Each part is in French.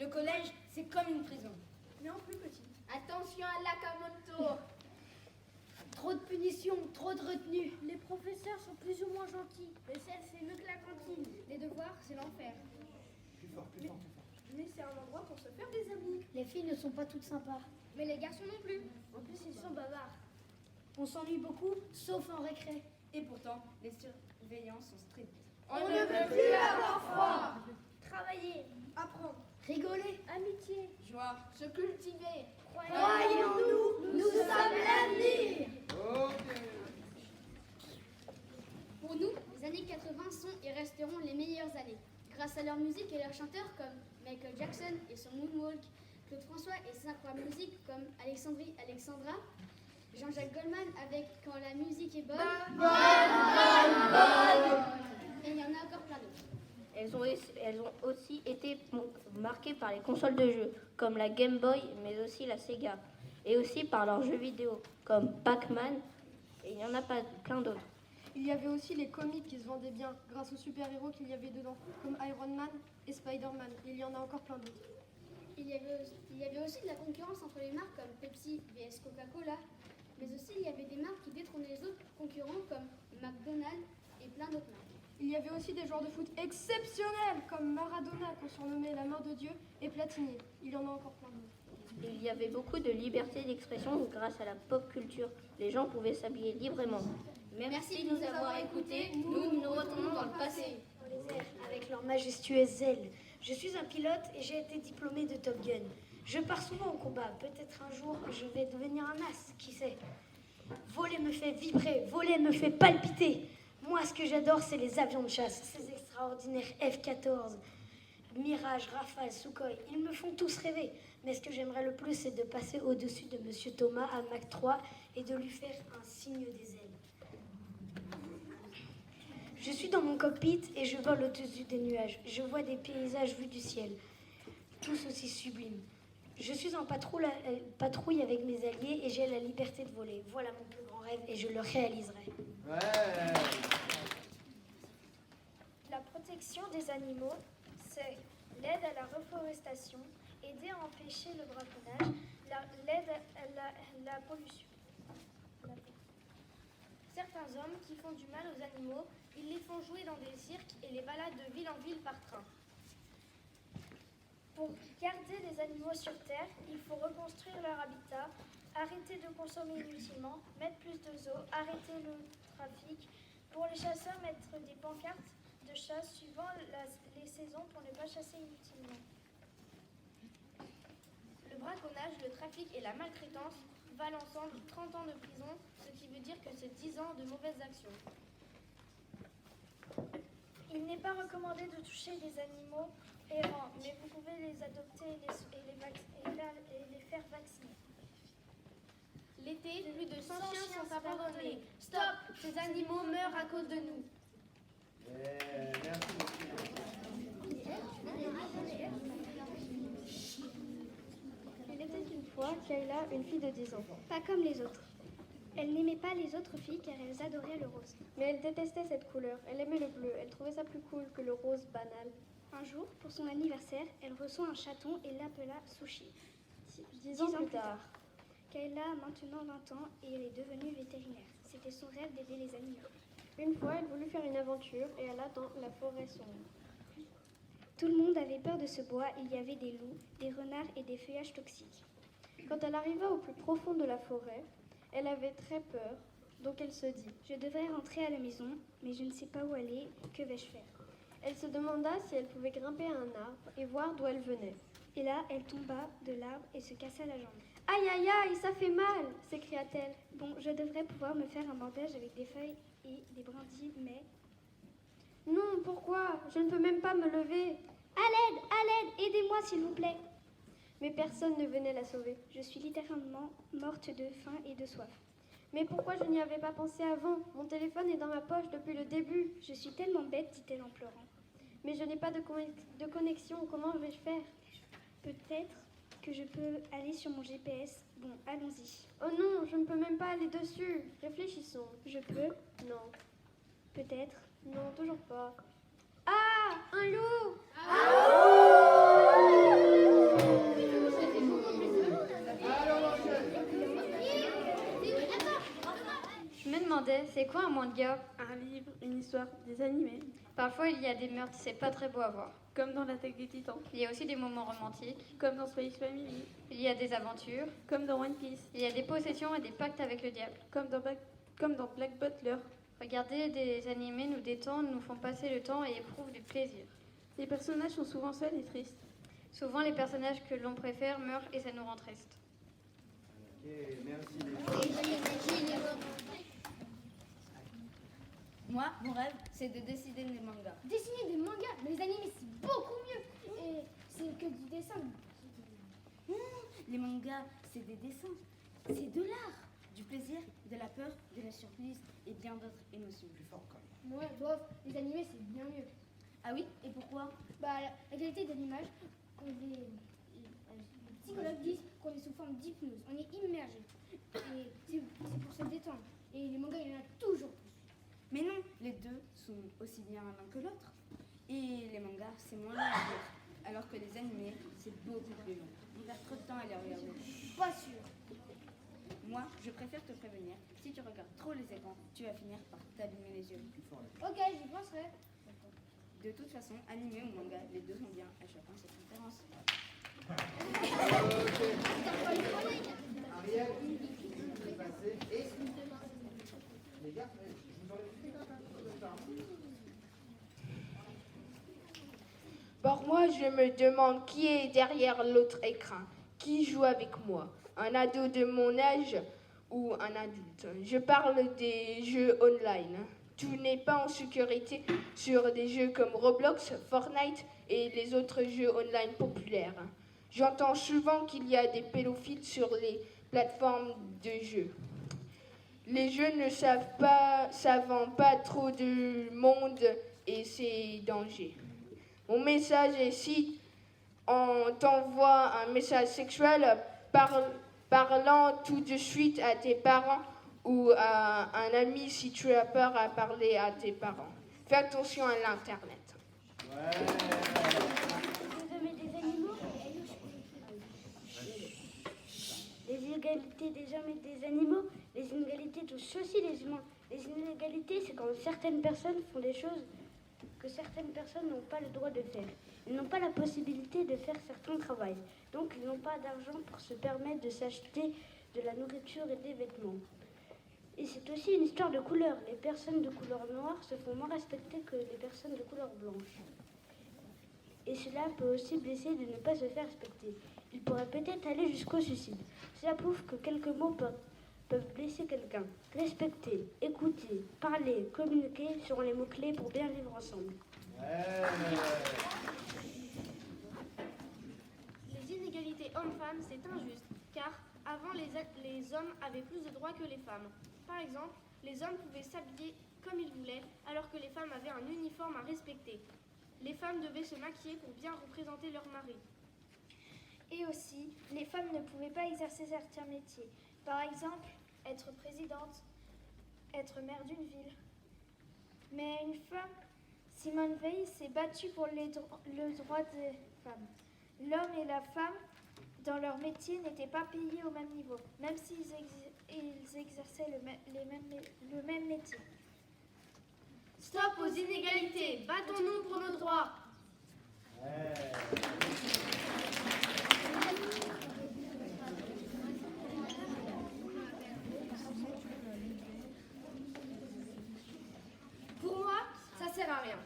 Le collège, c'est comme une prison. Mais en plus petit. Attention à Nakamoto. Trop de punitions, trop de retenues. Les professeurs sont plus ou moins gentils. Les selles, c'est mieux que la cantine. Les devoirs, c'est l'enfer. Plus fort, plus fort, plus fort. Mais c'est un endroit pour se faire des amis. Les filles ne sont pas toutes sympas. Mais les garçons non plus. En plus, ils sont bavards. On s'ennuie beaucoup, sauf en récré. Et pourtant, les surveillants sont stricts. On ne peut plus avoir froid. Travailler, apprendre, Rigoler. amitié, Joie. Se cultiver. Croyez en nous, nous sommes l'avenir. Ok. Pour nous, les années 80 sont et resteront les meilleures années. Grâce à leur musique et leurs chanteurs comme Michael Jackson et son Moonwalk, Claude François et ses incroyables musiques comme Alexandra, Jean-Jacques Goldman avec Quand la musique est bonne. Et il y en a encore plein d'autres. Elles ont aussi été marquées par les consoles de jeux, comme la Game Boy, mais aussi la Sega, et aussi par leurs jeux vidéo, comme Pac-Man, et il y en a pas plein d'autres. Il y avait aussi les comics qui se vendaient bien grâce aux super-héros qu'il y avait dedans, comme Iron Man et Spider-Man. Il y en a encore plein d'autres. Il y avait aussi de la concurrence entre les marques comme Pepsi vs Coca-Cola, mais aussi il y avait des marques qui détrônaient les autres concurrents comme McDonald's et plein d'autres marques. Il y avait aussi des joueurs de foot exceptionnels comme Maradona qu'on surnommait la main de Dieu et Platini. Il y en a encore plein d'autres. Il y avait beaucoup de liberté d'expression grâce à la pop culture. Les gens pouvaient s'habiller librement. Merci de nous avoir écoutés. Nous nous retournons dans le passé. Dans les airs, avec leurs majestueuses ailes. Je suis un pilote et j'ai été diplômé de Top Gun. Je pars souvent au combat. Peut-être un jour, je vais devenir un as, qui sait. Voler me fait vibrer, voler me fait palpiter. Moi, ce que j'adore, c'est les avions de chasse, ces extraordinaires F-14, Mirage, Rafale, Sukhoi. Ils me font tous rêver. Mais ce que j'aimerais le plus, c'est de passer au-dessus de Monsieur Thomas à Mach 3 et de lui faire un signe des ailes. Je suis dans mon cockpit et je vole au-dessus des nuages. Je vois des paysages vus du ciel, tous aussi sublimes. Je suis en patrouille avec mes alliés et j'ai la liberté de voler. Voilà mon plus grand rêve et je le réaliserai. Ouais. La protection des animaux, c'est l'aide à la reforestation, aider à empêcher le braconnage, l'aide à la pollution. Certains hommes qui font du mal aux animaux, ils les font jouer dans des cirques et les baladent de ville en ville par train. Pour garder les animaux sur Terre, il faut reconstruire leur habitat, arrêter de consommer inutilement, mettre plus de zoo, arrêter le trafic. Pour les chasseurs, mettre des pancartes de chasse suivant les saisons pour ne pas chasser inutilement. Le braconnage, le trafic et la maltraitance valent ensemble 30 ans de prison, ce qui veut dire que c'est 10 ans de mauvaises actions. Il n'est pas recommandé de toucher des animaux errants, mais vous pouvez les adopter et les faire vacciner. L'été, plus de 100 chiens sont abandonnés. Stop! Ces animaux meurent à cause de nous. Merci Il était une fois Kayla, une fille de 10 ans. Pas comme les autres. Elle n'aimait pas les autres filles car elles adoraient le rose. Mais elle détestait cette couleur. Elle aimait le bleu. Elle trouvait ça plus cool que le rose banal. Un jour, pour son anniversaire, elle reçoit un chaton et l'appela Sushi. 10 ans plus tard. Kayla a maintenant 20 ans et elle est devenue vétérinaire. C'était son rêve d'aider les animaux. Une fois, elle voulut faire une aventure et alla dans la forêt sombre. Tout le monde avait peur de ce bois. Il y avait des loups, des renards et des feuillages toxiques. Quand elle arriva au plus profond de la forêt, elle avait très peur, donc elle se dit. Je devrais rentrer à la maison, mais je ne sais pas où aller. Que vais-je faire? Elle se demanda si elle pouvait grimper à un arbre et voir d'où elle venait. Et là, elle tomba de l'arbre et se cassa la jambe. Aïe, aïe, aïe, ça fait mal, s'écria-t-elle. Bon, je devrais pouvoir me faire un bandage avec des feuilles et des brindilles, mais... Non, pourquoi? Je ne peux même pas me lever. À l'aide, aidez-moi s'il vous plaît. Mais personne ne venait la sauver. Je suis littéralement morte de faim et de soif. Mais pourquoi je n'y avais pas pensé avant? Mon téléphone est dans ma poche depuis le début. Je suis tellement bête, dit-elle en pleurant. Mais je n'ai pas de connexion, comment vais-je faire? Peut-être que je peux aller sur mon GPS. Bon, allons-y. Oh non, je ne peux même pas aller dessus. Réfléchissons. Je peux? Non. Peut-être. Non, toujours pas. Ah! Un loup! Ah! C'est quoi un manga? Un livre, une histoire, des animés. Parfois il y a des meurtres, c'est pas très beau à voir. Comme dans l'Attaque des Titans. Il y a aussi des moments romantiques. Comme dans Space Family. Il y a des aventures. Comme dans One Piece. Il y a des possessions et des pactes avec le diable. Comme dans Black Butler. Regarder des animés nous détendent, nous font passer le temps et éprouvent du plaisir. Les personnages sont souvent seuls et tristes. Souvent les personnages que l'on préfère meurent et ça nous rend triste. Ok, merci les filles. Moi, mon rêve, c'est de dessiner des mangas. Dessiner des mangas, mais les animés c'est beaucoup mieux. Et c'est que du dessin. Les mangas, c'est des dessins. C'est de l'art. Du plaisir, de la peur, de la surprise et bien d'autres émotions. Plus fort quand même. Ouais, bof, les animés c'est bien mieux. Ah oui? Et pourquoi? Bah, la qualité de l'image, les psychologues disent qu'on est sous forme d'hypnose. On est immergé. Et c'est pour se détendre. Et les mangas, il y en a toujours plus. Mais non, les deux sont aussi bien l'un que l'autre. Et les mangas, c'est moins long à lire. Alors que les animés, c'est beaucoup plus long. On perd trop de temps à les regarder. Pas sûr. Moi, je préfère te prévenir. Si tu regardes trop les écrans, tu vas finir par t'abîmer les yeux. Ok, j'y penserai. De toute façon, animé ou manga, les deux sont bien. À chacun ses préférences. Ariel, je vais passer. Et les gars, je vous enlève. Pour moi, je me demande qui est derrière l'autre écran. Qui joue avec moi? Un ado de mon âge ou un adulte? Je parle des jeux online. Tout n'est pas en sécurité sur des jeux comme Roblox, Fortnite et les autres jeux online populaires. J'entends souvent qu'il y a des pédophiles sur les plateformes de jeux. Les jeux ne savent pas trop de monde et c'est danger. Mon message est si on t'envoie un message sexuel, parlant tout de suite à tes parents ou à un ami si tu as peur à parler à tes parents. Fais attention à l'Internet. Les inégalités des hommes et des animaux, les inégalités touchent aussi les humains. Les inégalités, c'est quand certaines personnes font des choses que certaines personnes n'ont pas le droit de faire. Ils n'ont pas la possibilité de faire certains travaux. Donc, ils n'ont pas d'argent pour se permettre de s'acheter de la nourriture et des vêtements. Et c'est aussi une histoire de couleur. Les personnes de couleur noire se font moins respecter que les personnes de couleur blanche. Et cela peut aussi blesser de ne pas se faire respecter. Il pourrait peut-être aller jusqu'au suicide. Cela prouve que quelques mots peuvent blesser quelqu'un. Respecter, écouter, parler, communiquer seront les mots-clés pour bien vivre ensemble. Les inégalités hommes-femmes, c'est injuste, car avant les hommes avaient plus de droits que les femmes. Par exemple, les hommes pouvaient s'habiller comme ils voulaient, alors que les femmes avaient un uniforme à respecter. Les femmes devaient se maquiller pour bien représenter leur mari. Et aussi, les femmes ne pouvaient pas exercer certains métiers. Par exemple, être présidente, être maire d'une ville. Mais une femme, Simone Veil, s'est battue pour le droit des femmes. L'homme et la femme, dans leur métier, n'étaient pas payés au même niveau, même s'ils exerçaient le même métier. Stop aux inégalités, battons-nous pour nos droits. Pour moi, ça sert à rien.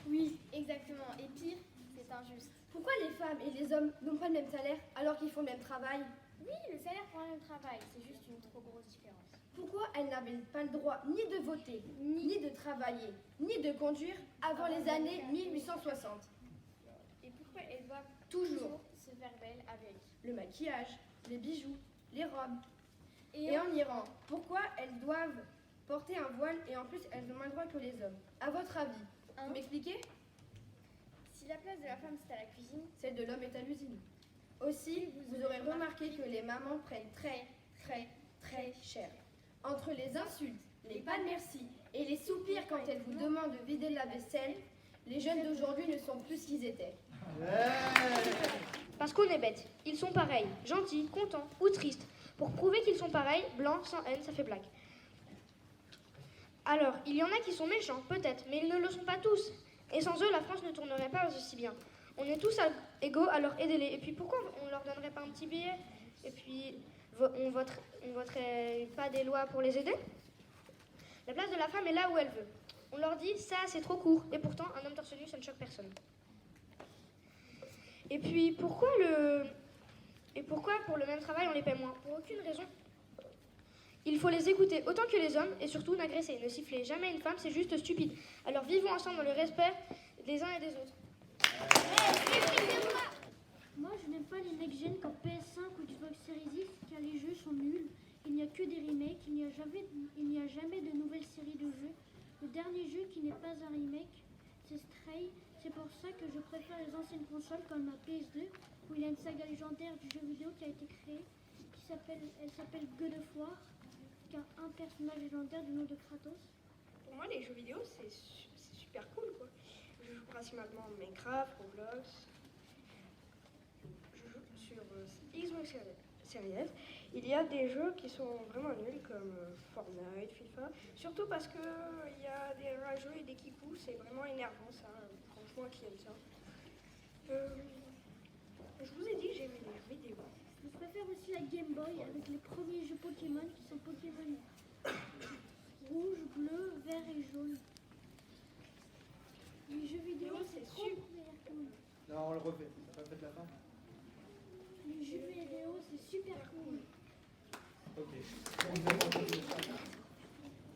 Oui, exactement. Et pire, c'est injuste. Pourquoi les femmes et les hommes n'ont pas le même salaire alors qu'ils font le même travail? Oui, le salaire pour un même travail, c'est juste une trop grosse différence. Pourquoi elles n'avaient pas le droit ni de voter, ni de travailler, ni de conduire avant les années 1860? Et pourquoi elles doivent Toujours se faire belles avec le maquillage, les bijoux, les robes. Et en Iran, pourquoi elles doivent porter un voile et en plus elles ont moins le droit que les hommes? À votre avis, vous m'expliquez? Si la place de la femme c'est à la cuisine, Celle de l'homme est à l'usine. Aussi, vous aurez remarqué que les mamans prennent très cher. Entre les insultes, les pas de merci et les soupirs quand elles vous demandent de vider la vaisselle, les jeunes d'aujourd'hui ne sont plus ce qu'ils étaient. Parce qu'on est bêtes. Ils sont pareils, gentils, contents ou tristes. Pour prouver qu'ils sont pareils, blanc, sans haine, ça fait blague. Alors, il y en a qui sont méchants, peut-être, mais ils ne le sont pas tous. Et sans eux, la France ne tournerait pas aussi bien. On est tous égaux, alors aidez-les. Et puis pourquoi on leur donnerait pas un petit billet? Et puis on voterait pas des lois pour les aider? La place de la femme est là où elle veut. On leur dit, ça c'est trop court. Et pourtant, un homme torse nu, ça ne choque personne. Et puis pourquoi pour le même travail on les paie moins? Pour aucune raison. Il faut les écouter autant que les hommes et surtout n'agresser, ne siffler jamais une femme, c'est juste stupide. Alors vivons ensemble dans le respect des uns et des autres. Moi, je n'aime pas les next-gen comme PS5 ou Xbox Series X car les jeux sont nuls. Il n'y a que des remakes, il n'y a jamais de nouvelles séries de jeux. Le dernier jeu qui n'est pas un remake, c'est Stray. C'est pour ça que je préfère les anciennes consoles comme la PS2 où il y a une saga légendaire du jeu vidéo qui a été créée. Elle s'appelle God of War, car un personnage légendaire du nom de Kratos. Pour moi, les jeux vidéo, c'est super cool, quoi. Je joue principalement Minecraft, Roblox. Je joue sur Xbox Series S. Il y a des jeux qui sont vraiment nuls, comme Fortnite, FIFA. Surtout parce qu'il y a des rageux et des kikous. C'est vraiment énervant, ça. Franchement, qui aime ça. Je vous ai dit que j'aimais les jeux vidéo. Je préfère aussi la Game Boy avec les premiers jeux Pokémon qui sont Pokémon rouge, bleu, vert et jaune. Les jeux vidéo, c'est super cool. Non, on le refait. Ça va peut-être la fin. Les jeux vidéo, c'est super cool.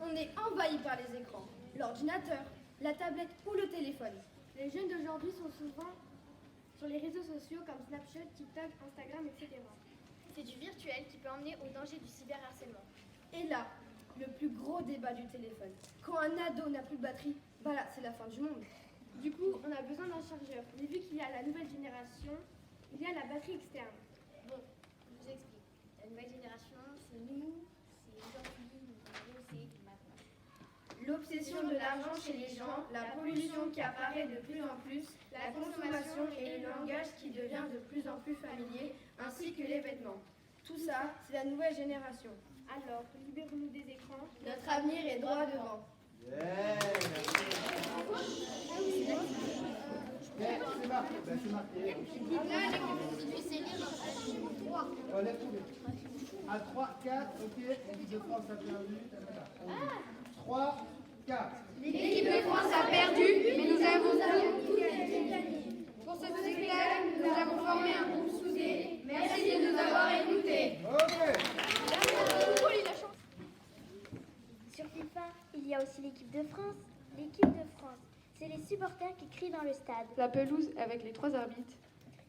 On est envahi par les écrans, l'ordinateur, la tablette ou le téléphone. Les jeunes d'aujourd'hui sont souvent sur les réseaux sociaux comme Snapchat, TikTok, Instagram, etc. C'est du virtuel qui peut emmener au danger du cyberharcèlement. Et là, le plus gros débat du téléphone. Quand un ado n'a plus de batterie, bah là, c'est la fin du monde. Du coup, on a besoin d'un chargeur. Mais vu qu'il y a la nouvelle génération, il y a la batterie externe. Bon, je vous explique. La nouvelle génération, c'est nous, c'est aujourd'hui, c'est maintenant. L'obsession de l'argent chez les gens, la pollution qui apparaît de plus en plus, la consommation et le langage qui devient de plus en plus familier, ainsi que les vêtements. Tout ça, c'est la nouvelle génération. Alors, libérons-nous des écrans. Notre avenir est droit devant. C'est marqué. Lève tous les. À 3, 4, ok. L'équipe de France a perdu. 3, 4. L'équipe de France a perdu, mais nous avons tout gagné. Pour ce spectacle, nous avons formé un groupe soudé. Merci de nous avoir écoutés. Sur FIFA, il y a aussi l'équipe de France. L'équipe de France, c'est les supporters qui crient dans le stade, La pelouse avec les 3 arbitres.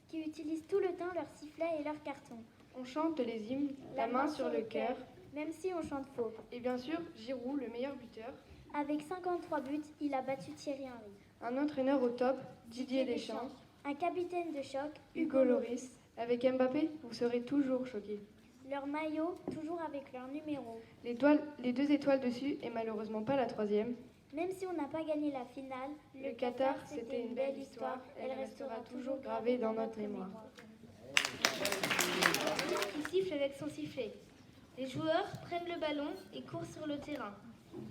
qui utilisent tout le temps leurs sifflets et leurs cartons, On chante les hymnes, la main sur le cœur. même si on chante faux. Et bien sûr, Giroud, le meilleur buteur. Avec 53 buts, il a battu Thierry Henry. Un entraîneur au top, Didier Deschamps. Un capitaine de choc, Hugo Lloris. Avec Mbappé, vous serez toujours choqués. Leur maillot, toujours avec leur numéro. Les 2 étoiles dessus et malheureusement pas la 3e. Même si on n'a pas gagné la finale, Le Qatar, c'était une belle histoire. Elle restera toujours gravée dans notre mémoire. Qui siffle avec son sifflet. Les joueurs prennent le ballon et courent sur le terrain.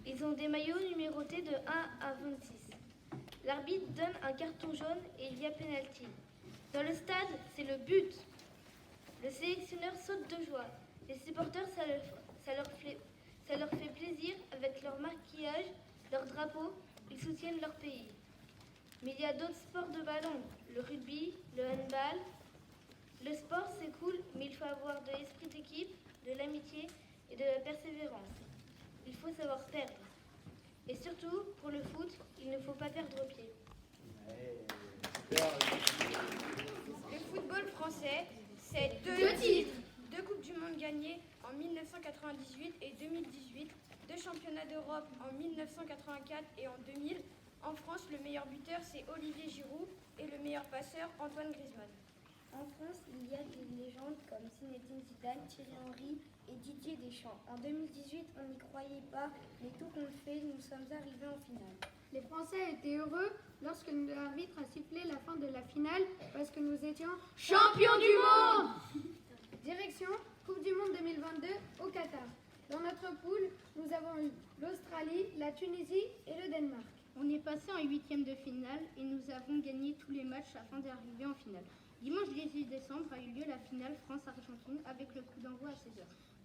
Ils ont des maillots numérotés de 1 à 26. L'arbitre donne un carton jaune et il y a pénalty. Dans le stade, c'est le but. Le sélectionneur saute de joie. Les supporters, ça leur fait plaisir avec leur maquillage, leur drapeau, ils soutiennent leur pays. Mais il y a d'autres sports de ballon, le rugby, le handball. Le sport, c'est cool, mais il faut avoir de l'esprit d'équipe, de l'amitié et de la persévérance. Il faut savoir perdre. Et surtout, pour le foot, il ne faut pas perdre pied. Le football français, c'est 2 titres. 2 Coupes du Monde gagnées en 1998 et 2018. 2 championnats d'Europe en 1984 et en 2000. En France, le meilleur buteur, c'est Olivier Giroud et le meilleur passeur, Antoine Griezmann. En France, il y a des légendes comme Zinedine Zidane, Thierry Henry et Didier Deschamps. En 2018, on n'y croyait pas, mais tout compte fait, nous sommes arrivés en finale. Les Français étaient heureux lorsque l'arbitre a sifflé la fin de la finale parce que nous étions champions du monde. Direction Coupe du Monde 2022 au Qatar. Dans notre poule, nous avons eu l'Australie, la Tunisie et le Danemark. On est passé en 8e de finale et nous avons gagné tous les matchs afin d'arriver en finale. Dimanche 18 décembre a eu lieu la finale France-Argentine avec le coup d'envoi à 16h.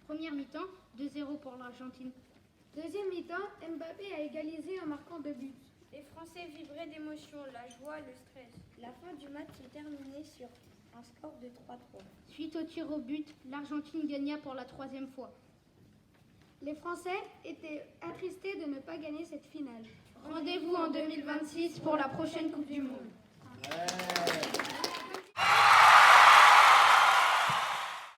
Première mi-temps, 2-0 pour l'Argentine. Deuxième mi-temps, Mbappé a égalisé en marquant 2 buts. Les Français vibraient d'émotion, la joie, le stress. La fin du match s'est terminée sur un score de 3-3. Suite au tir au but, l'Argentine gagna pour la 3e fois. Les Français étaient attristés de ne pas gagner cette finale. Rendez-vous en 2026 pour la prochaine Coupe du Monde. Ouais.